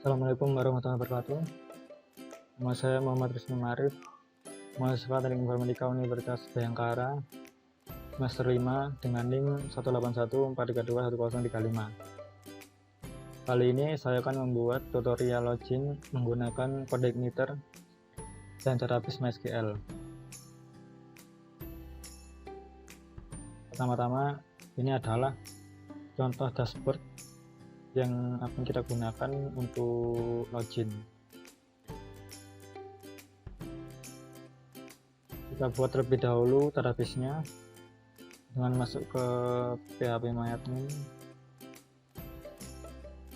Assalamualaikum warahmatullahi wabarakatuh. Nama saya Muhammad Rizky Marif, mahasiswa Teknik Informatika Universitas Bayangkara, semester 5 dengan NIM 18143211035. Kali ini saya akan membuat tutorial login menggunakan kode igniter dan database MySQL. Pertama-tama, ini adalah contoh dashboard yang akan kita gunakan untuk login. Kita buat terlebih dahulu database-nya dengan masuk ke phpMyAdmin,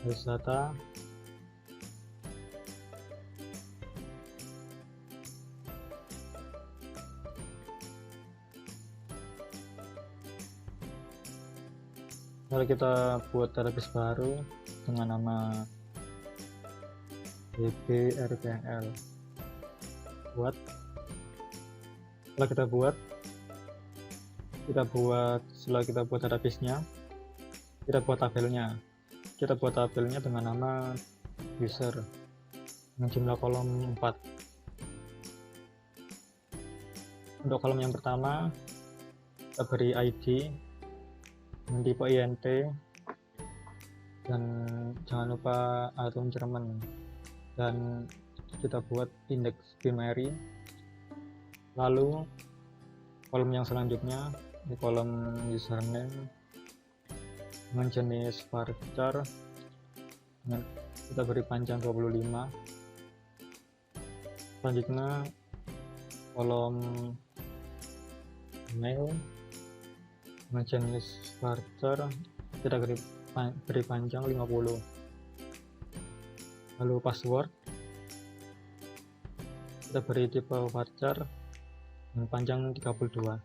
base data, lalu kita buat database baru dengan nama dbrpl. Setelah kita buat database-nya, kita buat tabelnya. Kita buat tabelnya dengan nama user dengan jumlah kolom 4. Untuk kolom yang pertama, kita beri ID dengan tipe INT dan jangan lupa atom Jerman, dan kita buat indeks binary. Lalu kolom yang selanjutnya di kolom username dengan jenis varchar, kita beri panjang 25. Selanjutnya kolom email dengan jenis varchar, kita beri panjang 50. Lalu password, kita beri tipe varchar dengan panjang 32.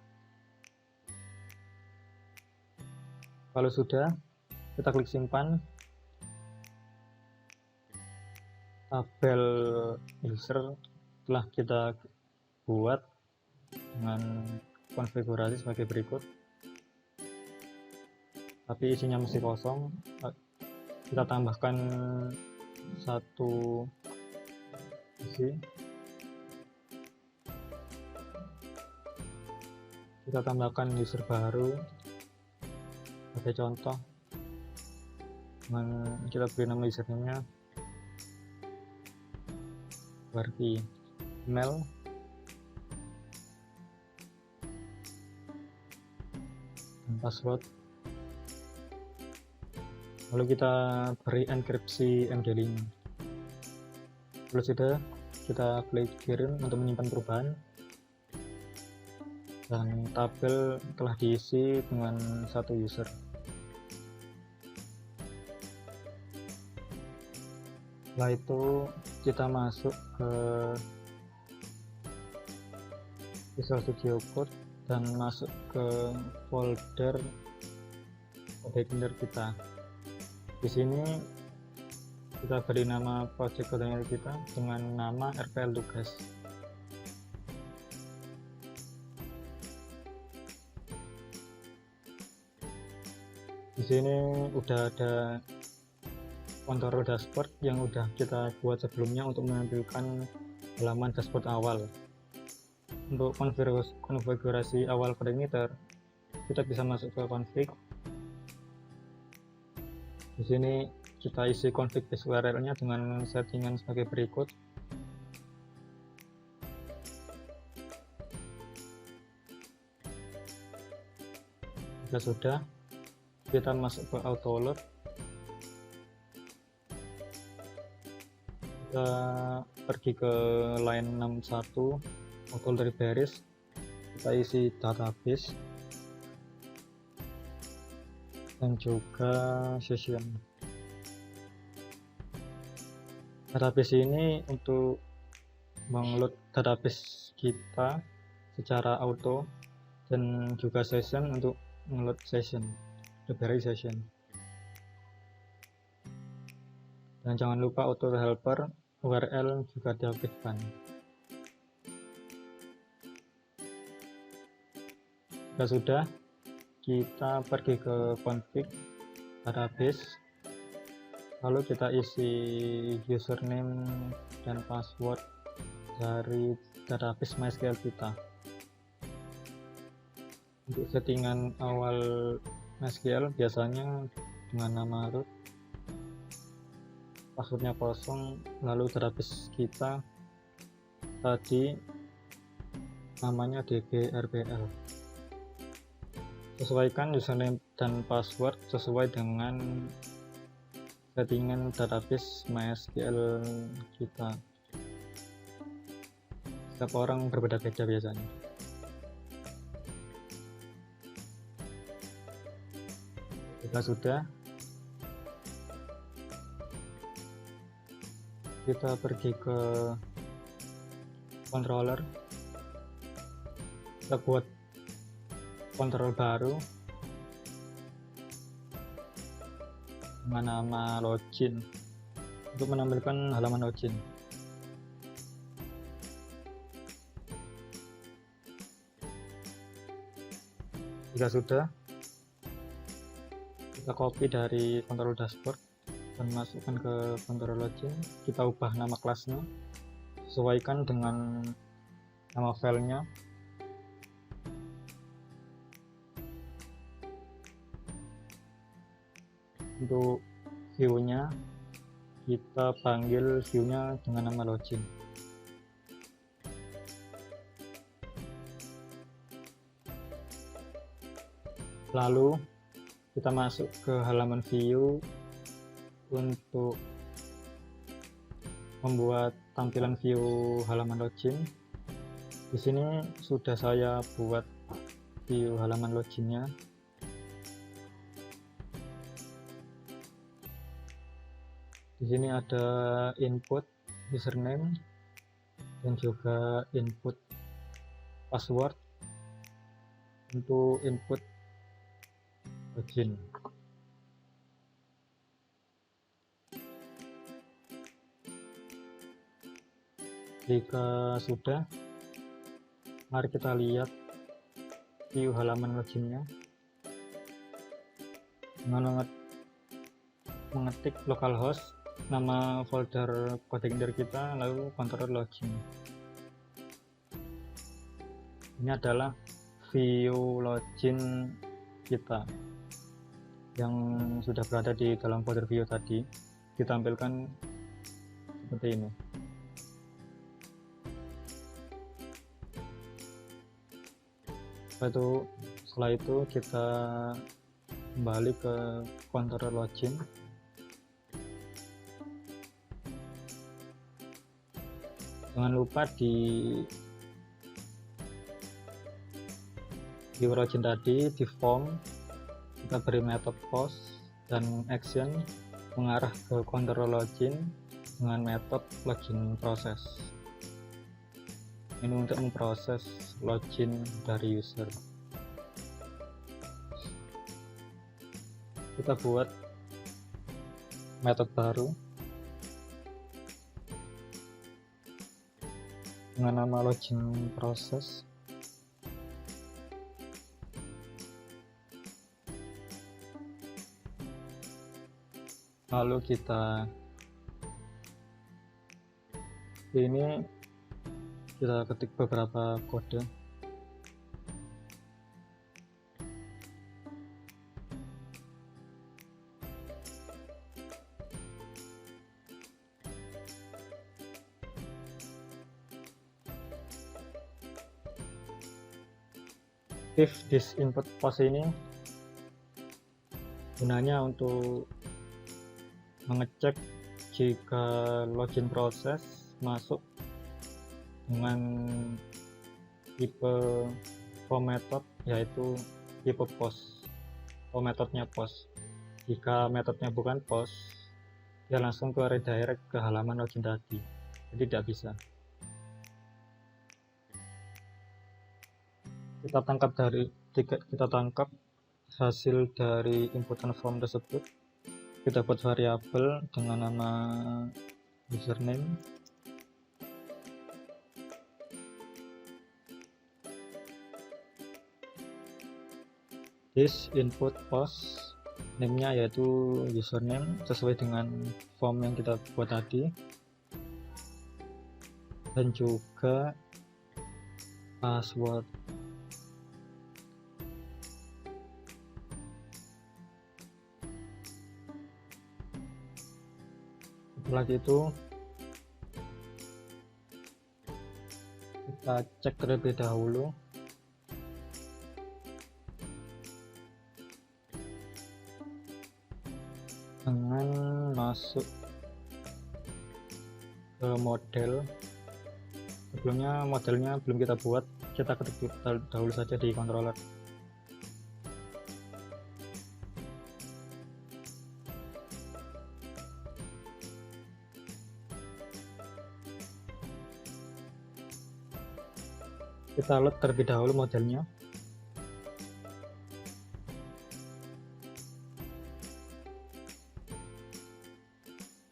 Kalau sudah, kita klik simpan. Tabel user telah kita buat dengan konfigurasi sebagai berikut, tapi isinya masih kosong. Kita tambahkan satu isi, kita tambahkan user baru sebagai contoh, dengan kita beri nama username-nya Warki, email, dan password. Lalu kita beri enkripsi MD5. Kalau sudah, kita klik kirim untuk menyimpan perubahan, dan tabel telah diisi dengan satu user. Setelah itu kita masuk ke Visual Studio Code dan masuk ke folder kode igniter kita. Di sini kita beri nama project kode igniter kita dengan nama RPL tugas. Di sini udah ada contour dashboard yang udah kita buat sebelumnya untuk menampilkan halaman dashboard awal. Untuk konfigurasi awal kode igniter, kita bisa masuk ke config. Di sini kita isi config base URL-nya dengan settingan sebagai berikut. Jika sudah, kita masuk ke auto load. Kita pergi ke line 61, auto dari baris, kita isi database dan juga session. Database ini untuk mengload database kita secara auto, dan juga session untuk mengload session, library session. Dan jangan lupa auto helper URL juga diaktifkan. Jika sudah, kita pergi ke config database lalu kita isi username dan password dari database MySQL kita. Untuk settingan awal MySQL biasanya dengan nama root, passwordnya kosong, lalu database kita tadi namanya dgrpl. Sesuaikan username dan password sesuai dengan settingan database MySQL kita. Setiap orang berbeda-beda biasanya. Jika sudah, kita pergi ke controller, kita buat controller baru dengan nama login untuk menampilkan halaman login. Jika sudah, kita copy dari controller dashboard dan masukkan ke controller login. Kita ubah nama kelasnya, sesuaikan dengan nama filenya. Untuk view-nya, kita panggil view-nya dengan nama login. Lalu kita masuk ke halaman view untuk membuat tampilan view halaman login. Di sini sudah saya buat view halaman loginnya. Di sini ada input username dan juga input password untuk input login. Jika sudah, mari kita lihat view halaman loginnya dengan mengetik localhost, nama folder coding dir kita, lalu controller login. Ini adalah view login kita yang sudah berada di dalam folder view tadi, ditampilkan seperti ini. Setelah itu kita kembali ke controller login. Jangan lupa di view login tadi, di form kita beri method post dan action mengarah ke controller login dengan metode login process. Ini untuk memproses login dari user. Kita buat metode baru dengan nama login process. Lalu kita ketik beberapa kode. If this input post ini gunanya untuk mengecek jika login proses masuk dengan tipe form method, yaitu tipe post atau metodenya post. Jika metodenya bukan post, dia langsung ke redirect ke halaman login tadi, jadi tidak bisa. Kita tangkap hasil dari inputan form tersebut. Kita buat variabel dengan nama username. This input post name-nya yaitu username sesuai dengan form yang kita buat tadi, dan juga password. Setelah itu kita cek terlebih dahulu dengan masuk ke model. Sebelumnya modelnya belum kita buat, kita ketik dahulu saja di controller. Kita load terlebih dahulu modelnya.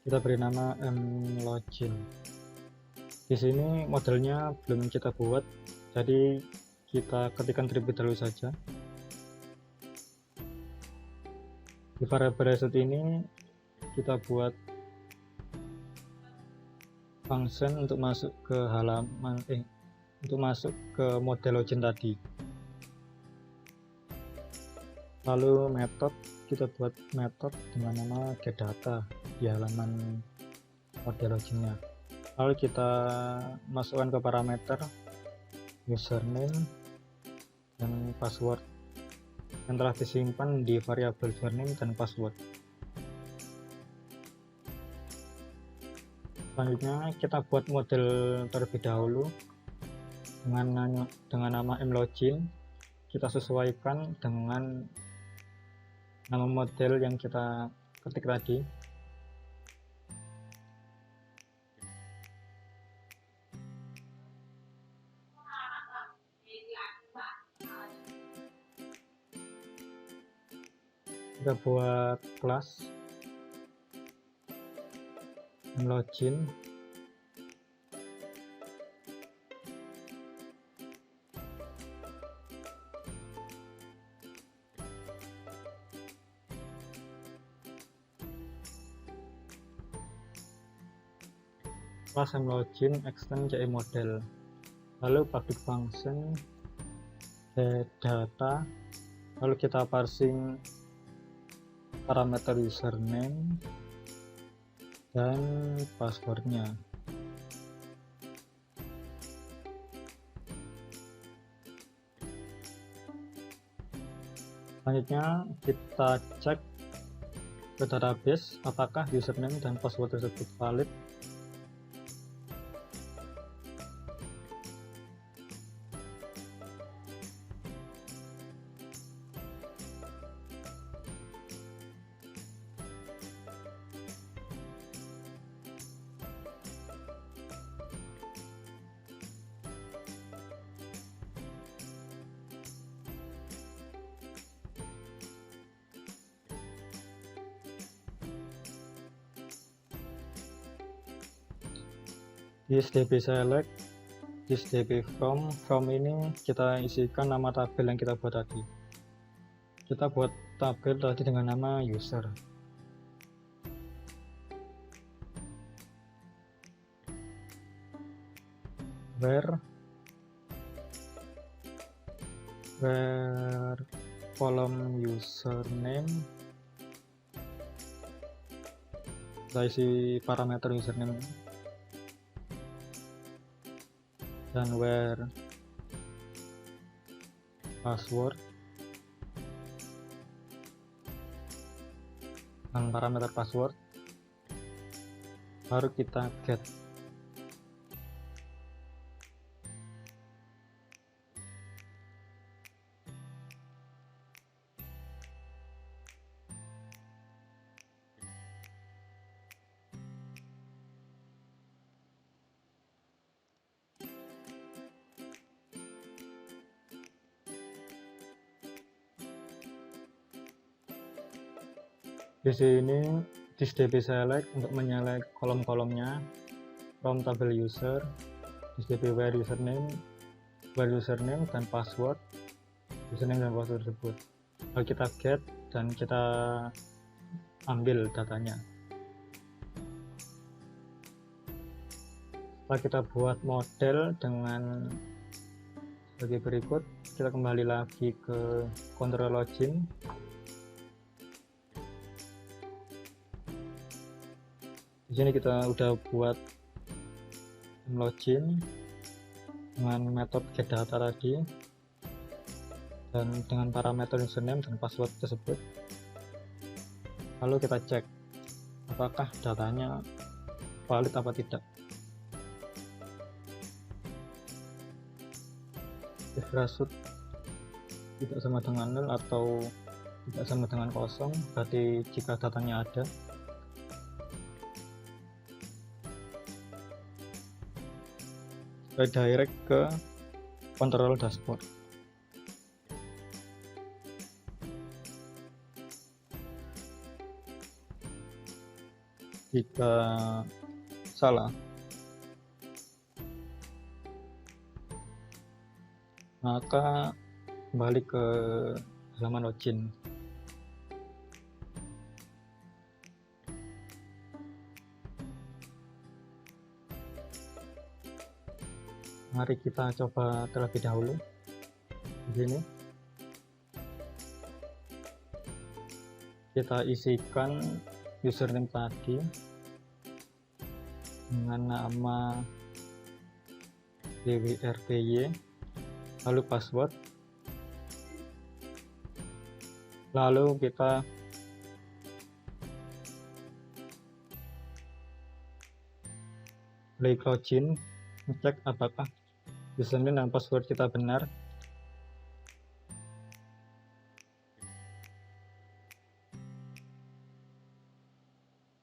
Kita beri nama mlogin. Di sini modelnya belum kita buat, jadi kita ketikkan terlebih dahulu saja. Di variabel result ini kita buat function untuk masuk ke halaman untuk masuk ke model login tadi. Lalu method, kita buat method dengan nama getData di halaman model loginnya. Lalu kita masukkan ke parameter username dan password yang telah disimpan di variabel username dan password. Selanjutnya kita buat model terlebih dahulu dengan nama mlogin. Kita sesuaikan dengan nama model yang kita ketik tadi. Kita buat kelas mlogin, kelas mlogin extend CE model. Lalu public function getData, lalu kita parsing parameter username dan passwordnya. Selanjutnya kita cek ke database apakah username dan password tersebut valid. This.db select, this.db from ini kita isikan nama tabel yang kita buat tadi. Kita buat tabel tadi dengan nama user. Where column username, kita isi parameter username, dan where password dan parameter password, baru kita get. Di sini this.db select untuk menyelect kolom-kolomnya from tabel user, this.db where username dan password, username dan password tersebut. Lalu kita get dan kita ambil datanya. Setelah kita buat model dengan sebagai berikut, kita kembali lagi ke control login. Di sini kita udah buat login dengan metode get data tadi dan dengan parameter username dan password tersebut. Lalu kita cek apakah datanya valid apa tidak. If result tidak sama dengan 0 atau tidak sama dengan kosong, berarti jika datanya ada. Kita direct ke control dashboard. Jika salah, maka kembali ke halaman login. Mari kita coba terlebih dahulu. Di sini kita isikan username tadi dengan nama wwrby, lalu password, lalu kita klik login, cek apakah username dan password kita benar.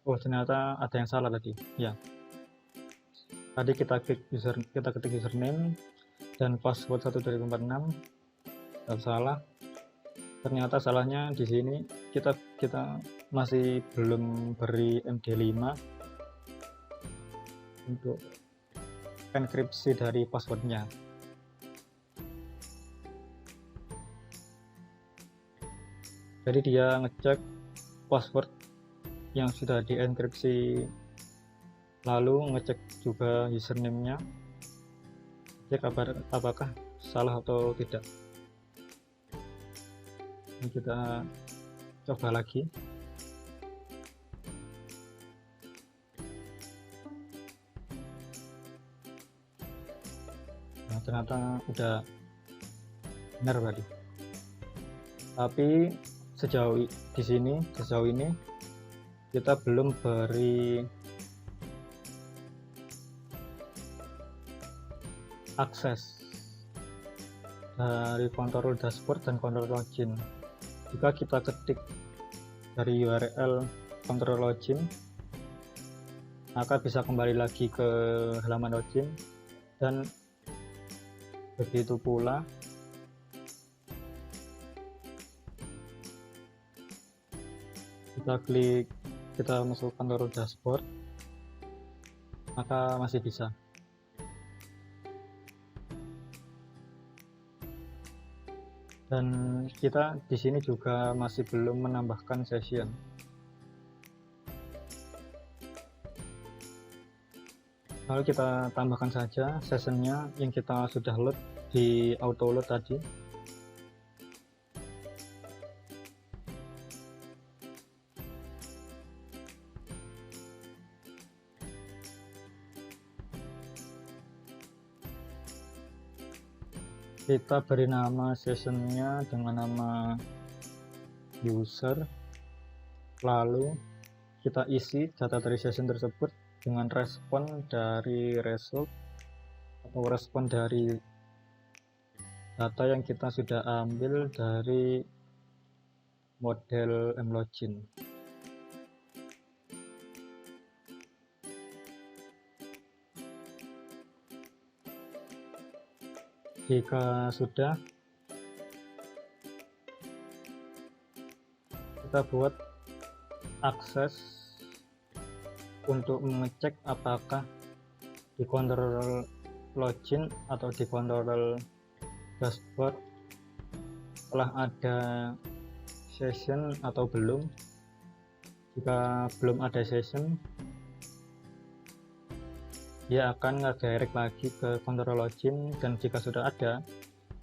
Oh, ternyata ada yang salah tadi. Ya, tadi kita ketik username dan password 1246 dan salah. Ternyata salahnya di sini kita masih belum beri MD5 untuk enkripsi dari passwordnya. Jadi dia ngecek password yang sudah dienkripsi, lalu ngecek juga username-nya, cek apakah salah atau tidak. Ini kita coba lagi. Nah, ternyata udah benar tadi. Tapi sejauh ini kita belum beri akses dari control dashboard dan control login. Jika kita ketik dari URL control login, maka bisa kembali lagi ke halaman login, dan begitu pula kita masuk control dashboard, maka masih bisa. Dan kita di sini juga masih belum menambahkan session. Lalu kita tambahkan saja sessionnya yang kita sudah load di auto load tadi. Kita beri nama sessionnya dengan nama user, lalu kita isi data dari session tersebut dengan respon dari result atau respon dari data yang kita sudah ambil dari model mlogin. Jika sudah, kita buat akses untuk mengecek apakah di control login atau di control dashboard telah ada session atau belum. Jika belum ada session, dia akan nge-direct lagi ke control login, dan jika sudah ada,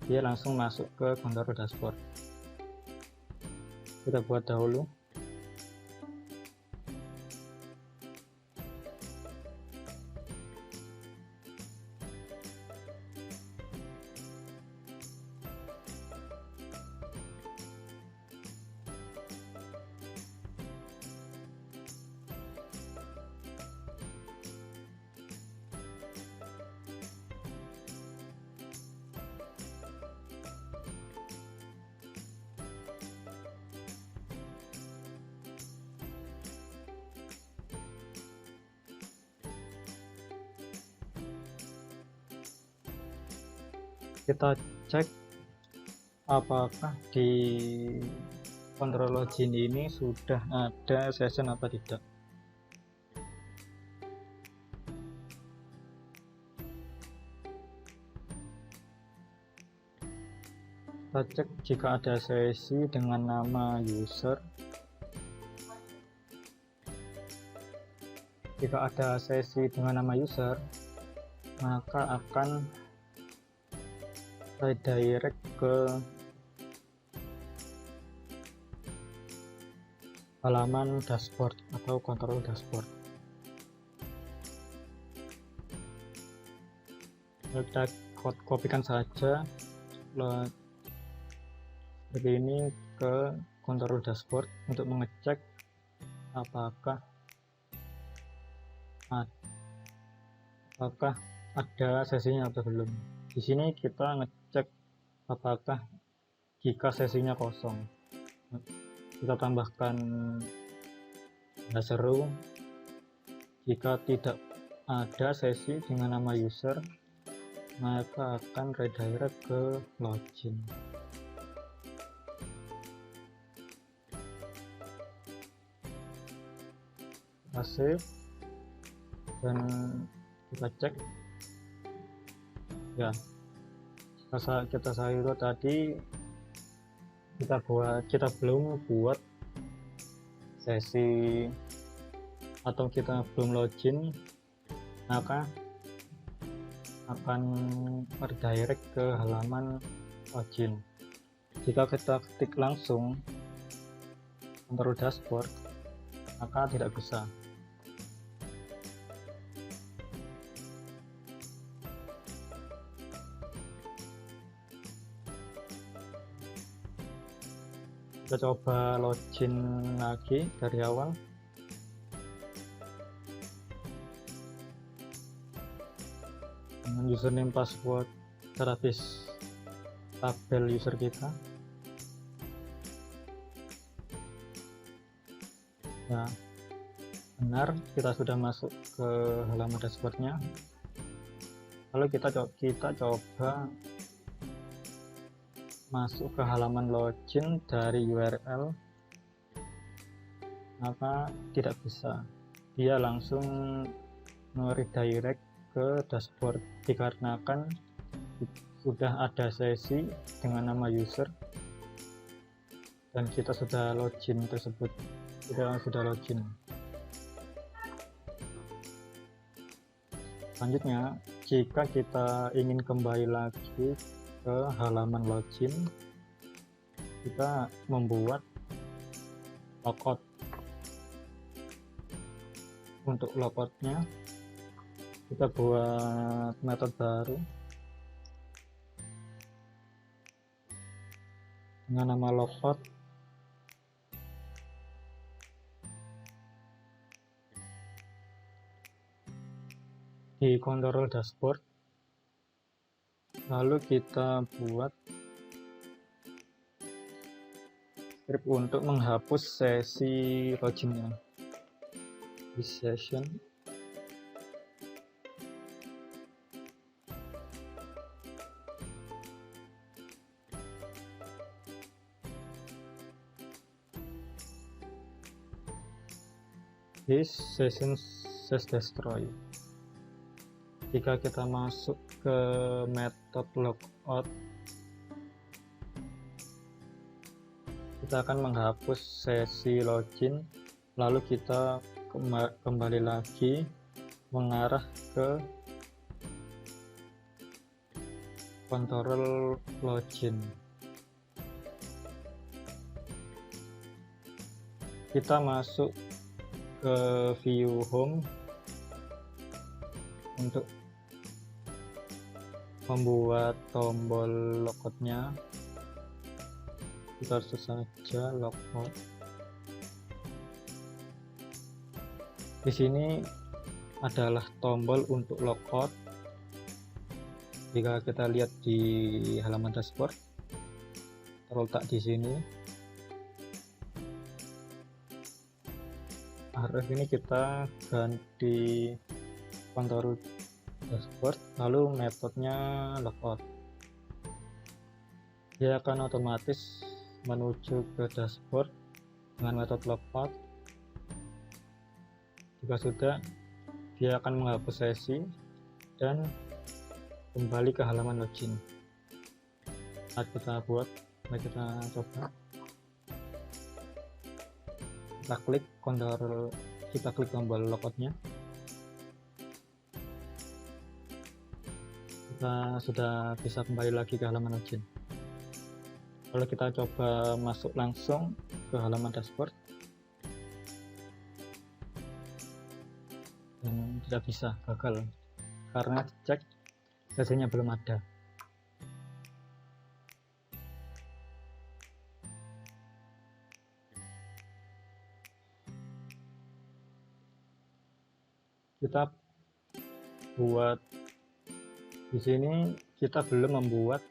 dia langsung masuk ke control dashboard. Kita buat dahulu. Kita cek apakah di control login ini sudah ada session apa tidak. Kita cek jika ada sesi dengan nama user. Jika ada sesi dengan nama user, maka akan redirect ke halaman dashboard atau control dashboard. Kita kopikan saja seperti ini ke control dashboard untuk mengecek apakah ada sesinya atau belum. Di sini kita ngecek apakah jika sesinya kosong, kita tambahkan seru. Jika tidak ada sesi dengan nama user, maka akan redirect ke login. Kita save dan kita cek ya. Kita itu tadi kita belum buat sesi atau kita belum login, maka akan redirect ke halaman login. Jika kita ketik langsung control dashboard, maka tidak bisa. Kita coba login lagi dari awal. Dengan username password terapis tabel user kita. Nah, benar, kita sudah masuk ke halaman dashboardnya. Lalu kita coba masuk ke halaman login dari URL, maka tidak bisa. Dia langsung redirect ke dashboard dikarenakan sudah ada sesi dengan nama user dan kita sudah login tersebut. Kita sudah login. Selanjutnya, jika kita ingin kembali lagi ke halaman login, kita membuat logout. Untuk logoutnya kita buat metode baru dengan nama logout. Di control dashboard, lalu kita buat script untuk menghapus sesi loginnya. This session says destroy. Jika kita masuk ke metode logout, kita akan menghapus sesi login, lalu kita kembali lagi mengarah ke kontrol login. Kita masuk ke view home untuk membuat tombol logoutnya. Kita search saja logout. Di sini adalah tombol untuk logout. Jika kita lihat di halaman dashboard, terletak di sini. Arif ini kita ganti kontrol dashboard, lalu metodenya logout. Dia akan otomatis menuju ke dashboard dengan metode logout. Jika sudah, dia akan menghapus sesi dan kembali ke halaman login. Mari kita buat, mari kita coba. Kita klik tombol logoutnya. Kita sudah bisa kembali lagi ke halaman login. Kalau kita coba masuk langsung ke halaman dashboard, dan tidak bisa, gagal karena cek sesinya belum ada. Kita buat di sini, kita belum membuat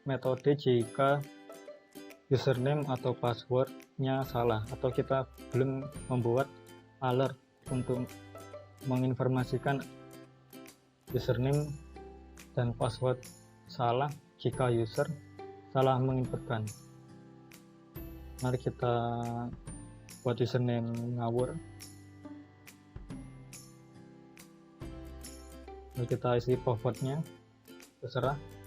metode jika username atau passwordnya salah, atau kita belum membuat alert untuk menginformasikan username dan password salah jika user salah menginputkan. Mari kita buat username ngawur. Mari kita isi passwordnya, terserah.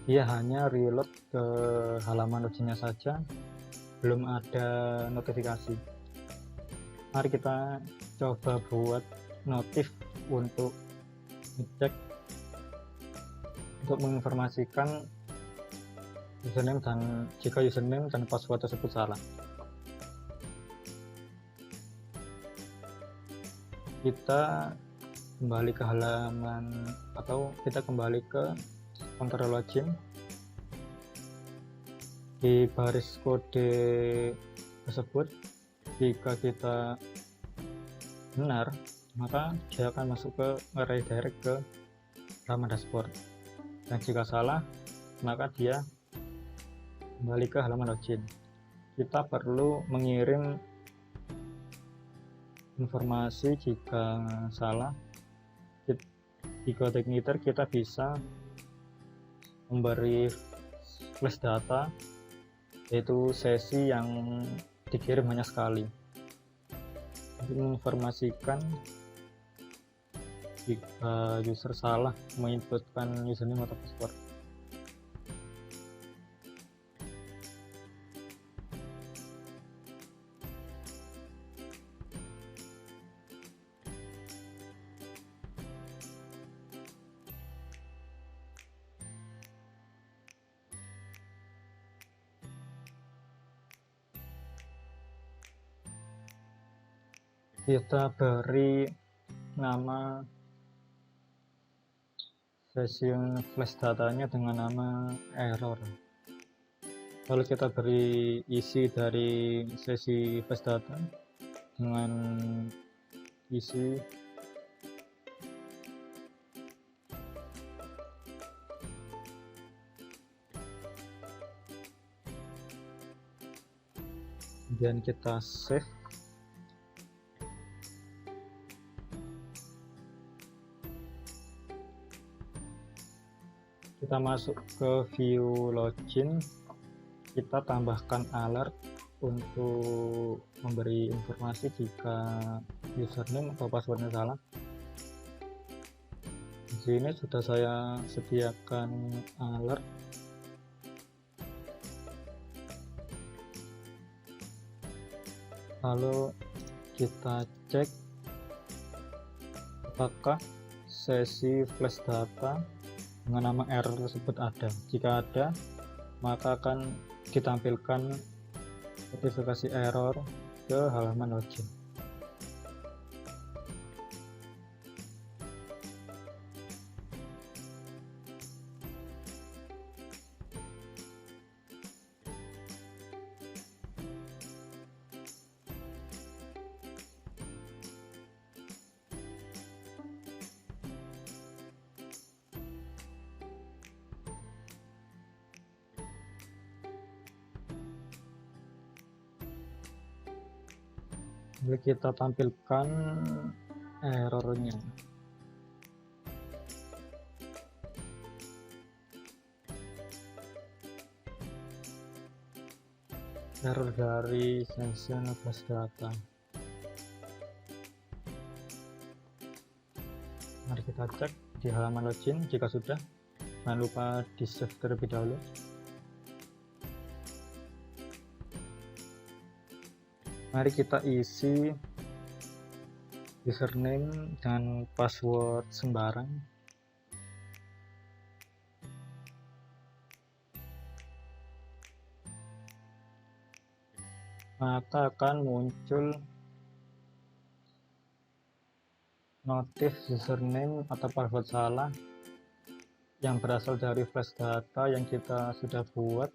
Dia hanya reload ke halaman loginnya saja, belum ada notifikasi. Mari kita coba buat notif untuk ngecek, untuk menginformasikan username dan jika username dan password tersebut salah. Kita kembali ke halaman, atau kita kembali ke kontrol login. Di baris kode tersebut, jika kita benar, maka dia akan masuk ke redirect ke halaman dashboard, dan jika salah, maka dia kembali ke halaman login. Kita perlu mengirim informasi jika salah. Di kode igniter kita bisa memberi flash data, yaitu sesi yang dikirim hanya sekali, untuk menginformasikan jika user salah menginputkan username atau password. Kita beri nama sesi flash datanya dengan nama error, lalu kita beri isi dari sesi flash data dengan isi kemudian kita save. Kita masuk ke view login, kita tambahkan alert untuk memberi informasi jika username atau passwordnya salah. sini sudah saya sediakan alert. Lalu kita cek apakah sesi flash data dengan nama error tersebut ada. Jika ada, maka akan ditampilkan notifikasi error ke halaman login. Lalu kita tampilkan errornya. Error dari session flash data. Mari kita cek di halaman login. Jika sudah, jangan lupa di save terlebih dahulu. Mari kita isi username dan password sembarang. Maka akan muncul notif username atau password salah yang berasal dari flash data yang kita sudah buat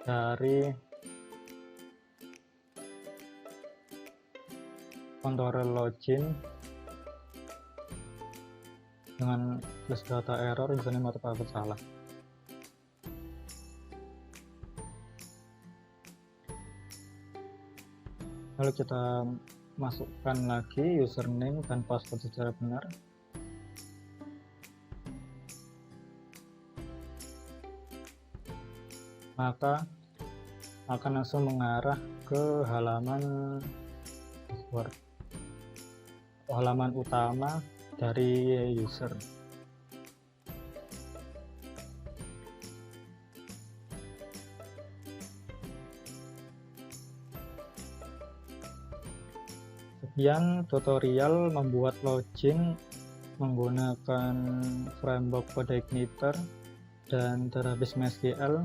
dari control login dengan flash data error username atau password salah. Lalu kita masukkan lagi username dan password secara benar. Maka akan langsung mengarah ke halaman dashboard, halaman utama dari user. Sekian tutorial membuat login menggunakan framework CodeIgniter dan database MySQL.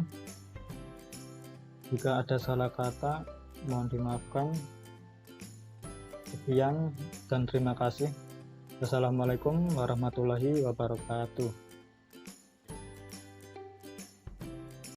Jika ada salah kata, mohon dimaafkan. Sekian dan terima kasih. Wassalamualaikum warahmatullahi wabarakatuh.